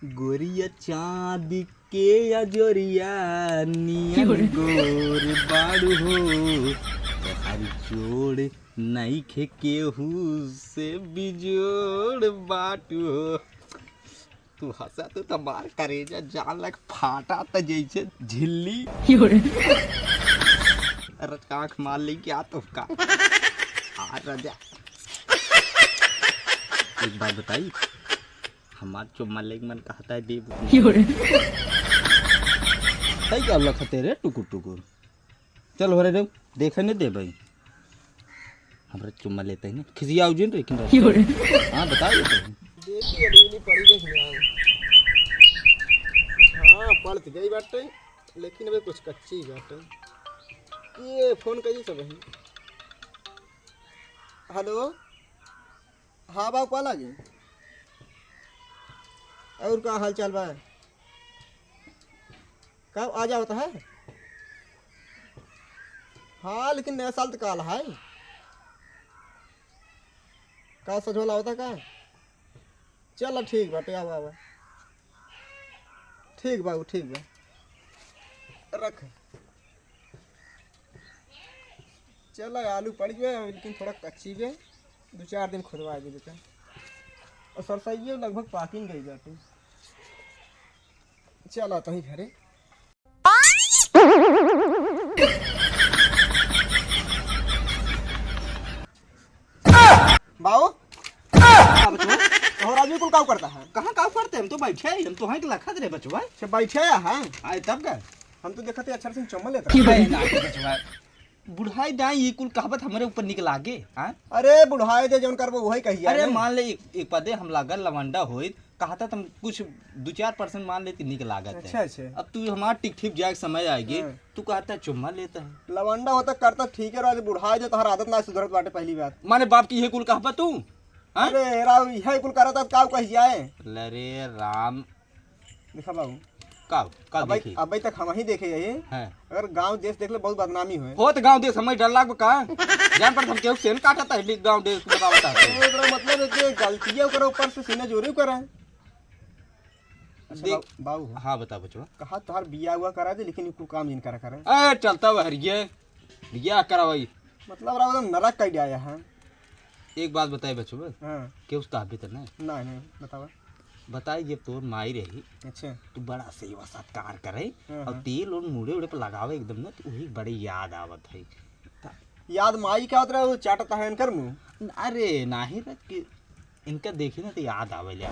गोरिया चांद के अजोरिया नियन गोर बाड़ू हो तोहार जोड़ नहीं खे केहू से बिजोड़ बाटू हो। तू हंसा तो तमार करेजा जान लग फाटा त जैसे झिल्ली। अरे आँख मार ली क्या तुमका आ राजा। एक बात बताई हमार चुम्मा लेग मन कहता है दे सही क्या लखते रे टुकुर टुकुर। चल हो रे देखे नहीं दे भाई हमारा चुम्मा लेते हैं खिसिया उजिन रे किन हां बताइए तो देखिए अभी पड़ी देखने हाँ पढ़ तो गई बाटे लेकिन अभी कुछ कच्ची बाटे। ये फोन करिए सब है। हेलो हाँ बाबू कॉल आ गई और क्या हाल चाल बा कब आ जाओ है। हाँ लेकिन नया साल तो काल है का सजोला होता का। चलो ठीक बाटे आओ आओ ठीक बाबू ठीक बा रख। चलो आलू पड़ गए लेकिन थोड़ा कच्ची गए 2-4 दिन खुदवा दे देते और सरसैया लगभग पाकिंग गई जाती। चल आता ही घरे बाबू और आदमी को काम करता है कहाँ काम करते हम तो बैठे हम तो हैं कि लखत रे बचवा अच्छा बैठे हैं आए तब का हम तो देखते अक्षर सिंह चम्मल लेता बुढ़ाई दाई ये कुल कहावत हमारे ऊपर निकल आगे। हाँ अरे बुढ़ाए दे जौन करबो वही कहिए। अरे मान ले एक पदे हम लागल लवंडा होई कहता तुम कुछ 2-4% मान लेती निकल लागत अच्छा है। अच्छा अब तू हमारा टिक ठिप जाए समय आएगी तू कहता है चुम्मा लेता है लवंडा होता करता ठीक है रहा बुढ़ाए दे तोहर आदत ना सुधरत बाटे पहली बात। माने बाप की ये कुल कहावत तू हाँ? अरे राव यही कुल करता का कहि जाए। अरे राम देखा बाबू का देखी अभी तक हम ही देखे यही है अगर गांव देश देख ले बहुत बदनामी हुए हो तो गांव देश हमें डर लाग का जान पर हम केहू सेन काटता है गांव देश को बतावता है तो मतलब है कि गलतियां करो ऊपर से सीने जोरी करे। अच्छा बाबू हाँ बता बचवा कहा तोहर बिया हुआ करा दे लेकिन कुल काम जिन करा करे। ए चलता हुआ हरिये बिया करावाई मतलब राव नरक कह आया है। एक बात बताए बचवा हां के उस ताबे तो नहीं बतावा बताई जब तोर माई रही अच्छा तू बड़ा सेवा सत्कार करे हाँ। और तेल और मुड़े उड़े पर लगावे एकदम ना तो वही बड़ी याद आवत है। याद माई क्या होता है वो चाटता है इनकर मुंह। अरे नहीं ना कि इनका देखी ना तो याद आवे ले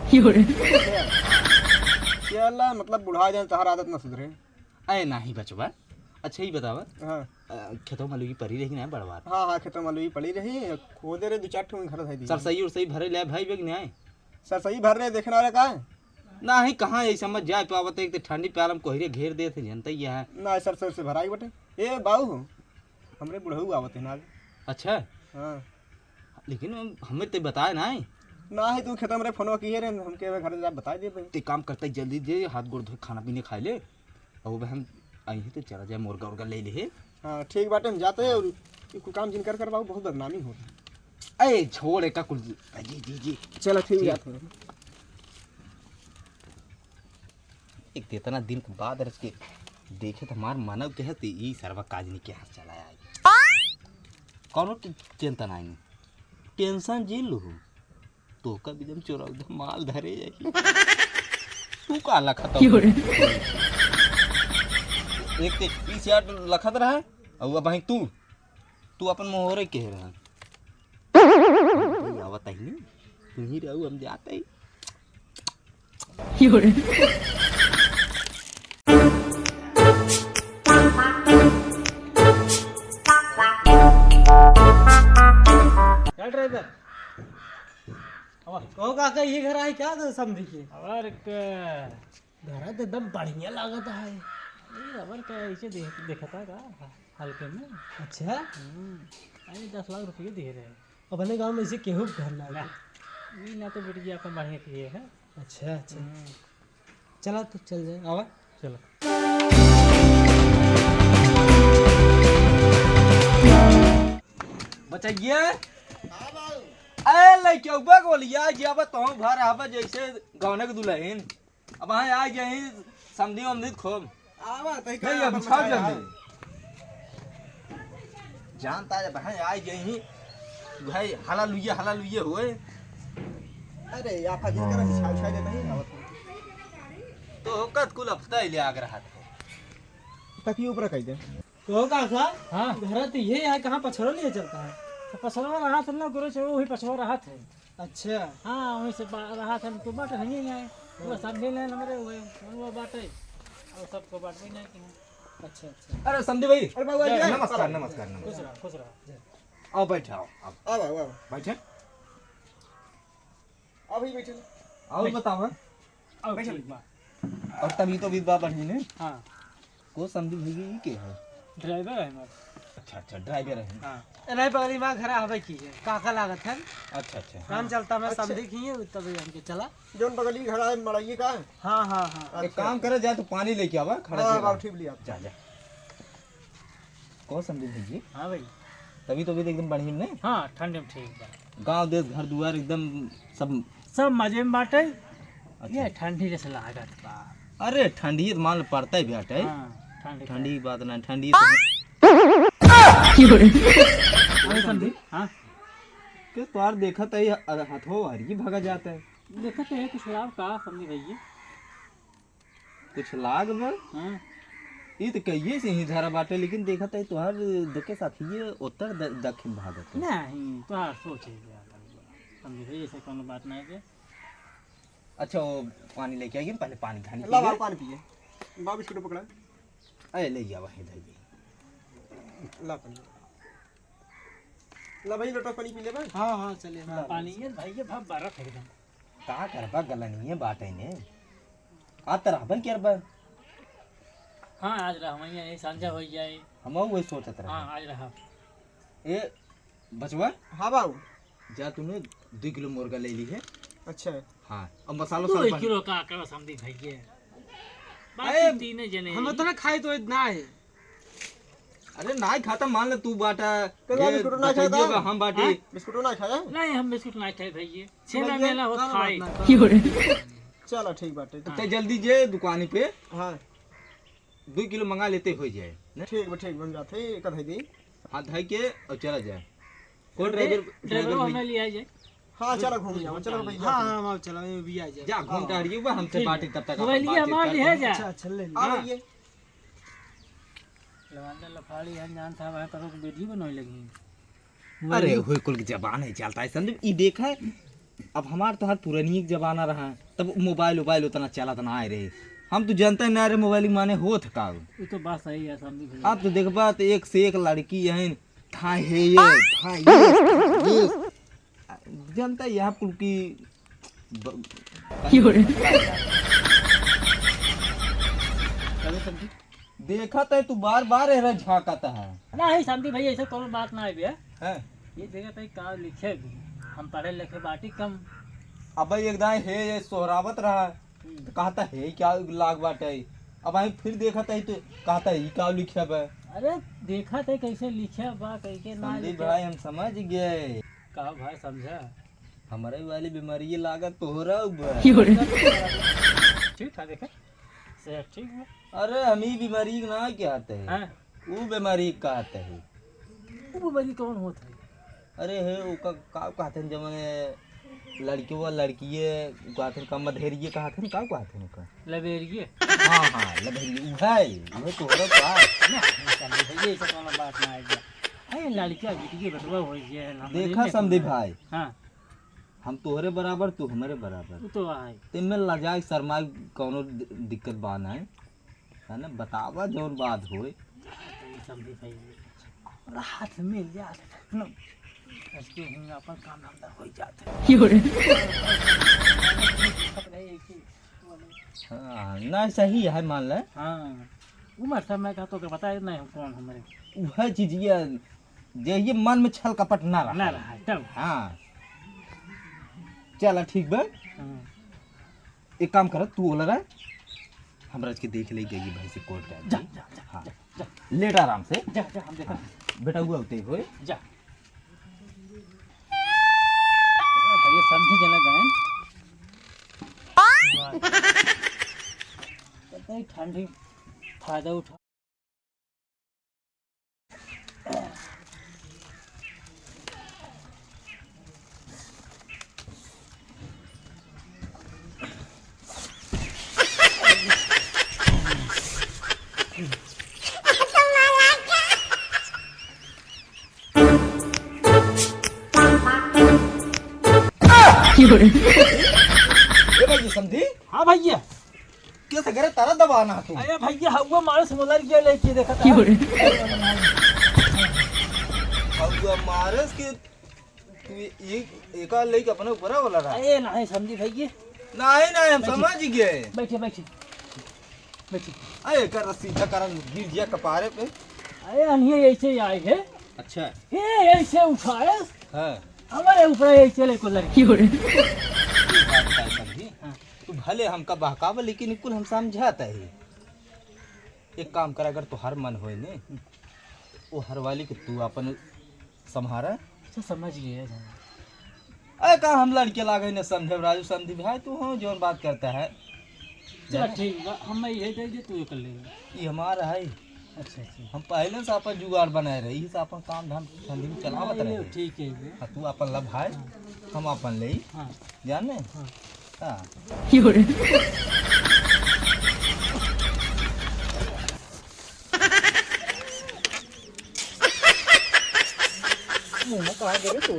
चला मतलब बुढ़ा जाए तोहर आदत ना सुधरे। अरे नहीं बचवा अच्छा ही बतावा हाँ खेतों में लगी परी रही ना बड़वार हाँ हाँ खेतों में पड़ी रही खोदे रहे 2-4 ठो घर था दी सर सही और सही भरे ले भाई बेग नहीं आए सर सही भर रहे देखने वाला का है ना ही कहाँ ये समझ जाए पावत एक तो ठंडी प्यालम कोहरे घेर दे थे जनता ही है ना सर से भराई बटे। ए बाबू हमरे बुढ़ऊ आवत है ना। अच्छा हाँ लेकिन हमें तो बताया ना ना ही तू खेतों में फोन किए रे हमके घर जा बता दे भाई। ते काम करता जल्दी दे हाथ गोड़ धो खाना पीने खा ले और हम आई तो चला जाए मुर्गा उर्गा ले ले। हाँ ठीक बाटे हम जाते हैं और कुल काम जिन कर बाबू बहुत बदनामी हो रही। अरे छोड़ का कुल जी चलो ठीक है एक इतना दिन के बाद के देखे तो हमार मानव कहते ये सर्वा काज नहीं के हाथ चला आए कौनो चिंता नहीं टेंशन जी लू तो का भी चोरा माल धरे जाए तू का लखत एक ते 20,000 लखत रहा और भाई तू अपन मोहरे कह रहा आवत ही तू ही रहू हम जाते ही ड्राइवर कहो काका ये घर है क्या तो समझी के और घर तो एकदम बढ़िया लागत है रबर का ऐसे देखा था का हल्के में। अच्छा अरे 10 लाख रुपये दे रहे हैं और भले गांव में ऐसे केहू घर ना ये ना तो बेटी अपन बढ़िया किए है। अच्छा अच्छा चला तो चल जाए आवा चलो बचाइए अरे लइके बोलिया जब तो भर आवा जैसे गौने के दुल्हन अब हाँ आ गए समझी उमदी खूब आवा तई नहीं अब छाप जल्दी जानता है भाई आ गए भाई हला लुइये हुए अरे या फा जिन करा छाव छाव देता ही आवत तो कत कुल हफ्ता ही ले आ रहा था तकी ऊपर कह दे तो काका हाँ घर तो ये है कहाँ पछड़ो लिए चलता है तो पछड़वा रहा था ना गुरु से वही पछवा रहा था अच्छा हाँ वहीं से रहा था तो बाट है नहीं आए वो सब ले लें हमारे हुए वो बाटे और सबको बाट भी नहीं किया अच्छा अच्छा अरे समझे भाई अरे बाबू आ नमस्कार नमस्कार नमस्कार खुश रहा आओ बैठाओ आवा आवा बैठे अभी बैठे और बताओ अब ठीक बात और तभी तो विधवा बढ़ी ने हाँ को समझी भई के है ड्राइवर है हमारा अच्छा ड्राइवर है हाँ नहीं पगली माँ घर आवे की है काका लागत है अच्छा काम चलता मैं समझी की है तभी हमके चला जोन बगली घड़ा है मड़ाइए का हाँ हाँ हाँ एक काम करे जाए तो पानी लेके आवा खड़ा हां जगह। बाबू ठीक लिया जा को समझी भई हाँ भाई तभी तो भी एकदम बढ़िया ने हाँ ठंडे में ठीक बा गांव देश घर दुआर एकदम सब सब मजे में बाटे ये ठंडी जैसे लागत बा अरे ठंडी तो मान पड़ता ही बेटा हाँ ठंडी ठंडी की बात ना ठंडी अरे समझी हाँ के तोर देखा तो हथो हरी भागा जाता है देखा तो है कुछ लाभ का समझी भैया कुछ लाग में हाँ ये तो कहिए से ही धारा बाटे लेकिन देखा तो तुहार दुखे साथी ये उत्तर दक्षिण भागत है नहीं तो हाँ सोच ही समझी भैया ऐसे कोनो बात नहीं है अच्छा वो पानी लेके आइए पहले पानी खाने ला बाबू पानी पिए बाबू बिस्कुट पकड़ा अरे ले जावा इधर भी ला पानी ला भाई लोटा पानी पी ले भाई हाँ हाँ चलिए पानी ये भाई ये भाव बर्फ है एकदम का करबा गलनी है बाटे ने आ तरह बन कर बा हाँ आज रहा मैं ये सांझा हो जाए हम वही सोचत रहे हाँ आज रहा ए बचवा हां बाबू जा तूने 2 किलो मुर्गा ले ली है अच्छा हाँ अब मसालो 2 सब किलो का आकर समझी भैया अरे, बाकी तीन जने हम तो ना खाए तो इतना है अरे ना खाता मान ले तू बाटा तो यार बिस्कुट ना खाता? बचैया हम बाटी बिस्कुट ना खाया नहीं हम बिस्कुट नहीं खाए भैया छेना समझ गए? मेला हो ना, ना, खाए ना, चलो ठीक बात है तो जल्दी जे दुकान पे हां 2 किलो मंगा लेते हो जाए ना ठीक बन जाते कद है दी हाथ धाई के और चला जाए कोई ड्राइवर ड्राइवर हमें ले आ जाए हां चलो घूम जाओ चलो भाई हाँ हाँ चलो ये भी आ जाए जा घूम टहरिए वो हमसे बाटी तब तक मोबाइल ये हमारे है जा अच्छा ले आ ये लवांडा लफाड़ी हम जानता है करो वीडियो बनने लगी अरे होय कुल की जबान है चलता है संदीप ई देखा है अब हमार तो हर पुरानी एक जमाना रहा है तब मोबाइल उतना चला ना आए रहे हम तो जानते ना रे मोबाइल माने होत का ये तो बात सही है समझी भैया अब तो देखबा तो एक से एक लड़की है था है ये जनता यहाँ कुल की देखा तो तू बार बार झाँकता है नहीं समझी भैया ऐसे कोनो बात ना है भैया हैं? ये देखा था का लिखे भी हम पढ़े लिखे बाटी कम अब भाई एकदम है ये सोहरावत रहा तो कहता है क्या लाग बाटे अब आई फिर देखा था तो कहता है क्या लिखा बा अरे देखा था कैसे लिखे बा कैसे ना संदीप लिखे भाई हम समझ गए कहा भाई समझा हमारे वाली बीमारी ये लागत तोहरा बा ठीक था देखा सेहत ठीक है अरे हम ही बीमारी ना कहते हैं हाँ वो बीमारी कहते हैं वो बड़ी कौन होता है अरे है वो का कहते हैं जब लड़की वो लड़की कहते हैं कम मधेरिए कहते हैं का कहते हैं का लबेरिए हाँ हाँ लबेरिए वो तोहरा का भैया ऐसा कोनो बात ना है अरे लड़कियां बिटिया बटवा हो गया देखा संदीप भाई हाँ हम तोहरे बराबर तू हमारे बराबर वो तो है तिनमें लजाए शर्मा कोनो दिक्कत बाना है ना बतावा जौन बात होए समझी भैया राहत मिल जाता ना इसके हम अपन काम धंधा हो जाता हाँ ना सही है मान ले हाँ उम्र समय का तो बताए नहीं हम कौन हमारे वह चीज ये मन में छल कपट ना रहा ना रहा तब हाँ चला ठीक बा एक काम कर तू बोला रहा हमरा के देख ले गई भाई से कोर्ट टाइम जा जा जा हाँ जा लेट आराम से जा जा हम देखा बेटा हुआ होते होए जा भैया समझी जना गए अरे ठंडी फायदा उठा। ए भाई समझी हाँ भैया। कैसे करे तारा दबाना तू अरे भैया हुआ मारे समझदार क्या लेके देखा था। अब मारस के तू एक लेके अपने ऊपर वाला रहा अरे नहीं समझी भैया। नहीं नहीं हम समझ गए बैठे बैठे बैठे। अरे कर सीधा कर गिर गया कपारे पे अरे अनिए ऐसे आए है। अच्छा ये ऐसे उठाए हाँ हमारे ऊपर ऐसे ले को लड़की हो रही। समझी तू भले हमका बहकाव लेकिन कुल हम समझाता है। एक काम कर अगर तुहार मन होए ने वो हर वाली के तू अपन संभारा। अच्छा समझ गए। अरे कहा हम लड़के लागे न समझे राजू समझी भाई तू हो जो बात करता है। चल ठीक है हम यही दे दे तू ये कर लेगा। ये हमारा है। अच्छा अच्छा हम पहले से अपन जुगाड़ बनाए रहे यही से अपन काम धाम ठंडी में चलावत रहे। ठीक है ये। हाँ, तू अपन लब भाई हम अपन ले हाँ जाने हाँ हाँ मुंह में कहा गए तू